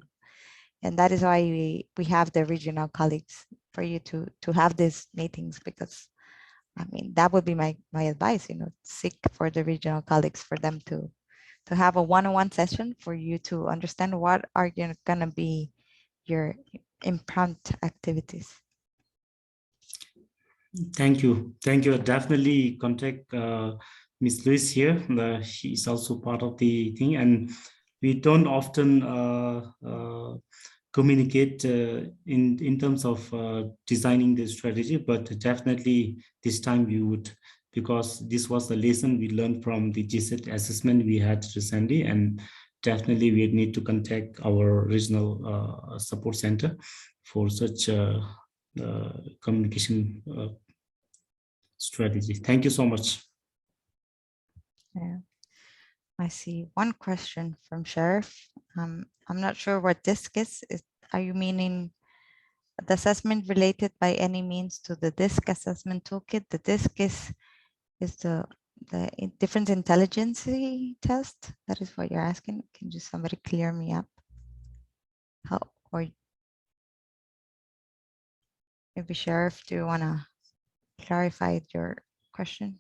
And that is why we have the regional colleagues for you to have these meetings, because I mean, that would be my advice, you know, seek for the regional colleagues for them to have a one-on-one session for you to understand what are going to be your impromptu activities. Thank you. Thank you. Definitely contact Ms. Lewis here. She is also part of the thing, and we don't often communicate in terms of designing the strategy, but definitely this time we would, because this was the lesson we learned from the GSET assessment we had recently, and definitely we need to contact our regional support center for such communication strategy. Thank you so much. Yeah, I see one question from Sheriff. I'm not sure what disk is. Are you meaning the assessment related by any means to the DISC assessment toolkit. The DISC is the difference intelligence test. That is what you're asking. Can just somebody clear me up? How, or maybe Sheriff, do you want to clarify your question?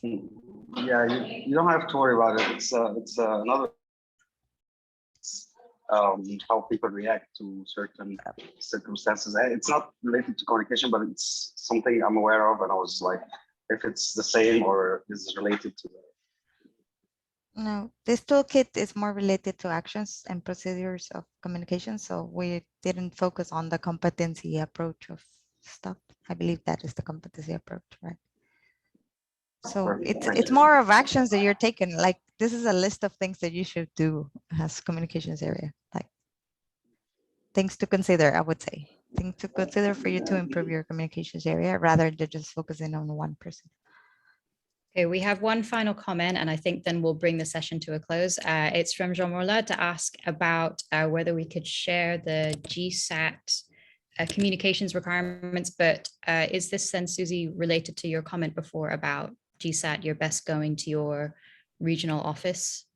Yeah, you don't have to worry about it. It's another how people react to certain circumstances. It's not related to communication, but it's something I'm aware of, and I was like, if it's the same or is related to. No, this toolkit is more related to actions and procedures of communication. So we didn't focus on the competency approach of stuff. I believe that is the competency approach, right? So it's more of actions that you're taking. Like this is a list of things that you should do as communications area, like things to consider, I would say. Things to consider for you to improve your communications area rather than just focusing on one person. Okay, we have one final comment, and I think then we'll bring the session to a close. It's from Jean Morla to ask about whether we could share the GSAT communications requirements, but is this then, Susie, related to your comment before about GSAT, you're best going to your regional office?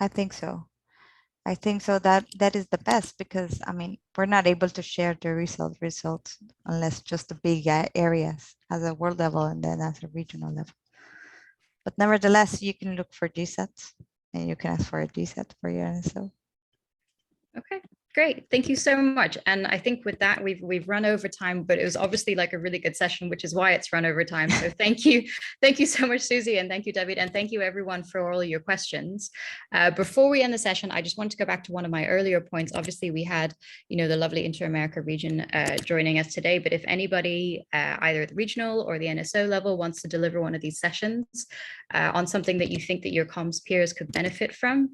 I think so. I think so. That is the best, because I mean, we're not able to share the results unless just the big areas as a world level and then as a regional level. But nevertheless, you can look for GSATs and you can ask for a GSAT for your NSO. Okay, great. Thank you so much. And I think with that, we've run over time, but it was obviously like a really good session, which is why it's run over time. So thank you. Thank you so much, Susie, and thank you, David, and thank you everyone for all of your questions. Before we end the session, I just want to go back to one of my earlier points. Obviously, we had, the lovely Interamerica region joining us today, but if anybody, either at the regional or the NSO level, wants to deliver one of these sessions on something that you think that your comms peers could benefit from,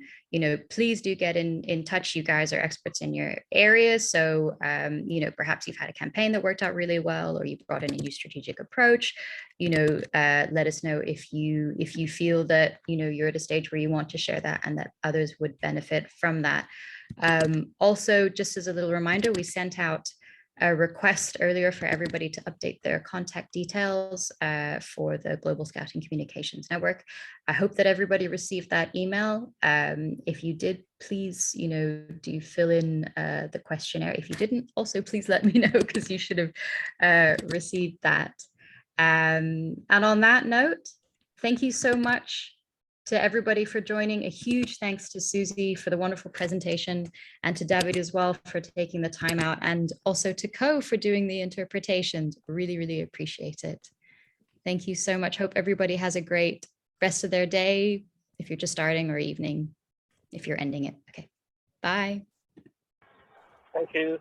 please do get in touch. You guys are experts in your areas. So, perhaps you've had a campaign that worked out really well, or you brought in a new strategic approach. Let us know if you feel that, you're at a stage where you want to share that and that others would benefit from that. Also, just as a little reminder, we sent out a request earlier for everybody to update their contact details for the Global Scouting Communications Network. I hope that everybody received that email. If you did, please, do fill in the questionnaire. If you didn't, also please let me know, because you should have received that. And on that note, thank you so much to everybody for joining. A huge thanks to Susie for the wonderful presentation, and to David as well for taking the time out, and also to Ko for doing the interpretations. Really, really appreciate it. Thank you so much. Hope everybody has a great rest of their day, if you're just starting, or evening, if you're ending it. Okay, bye. Thank you.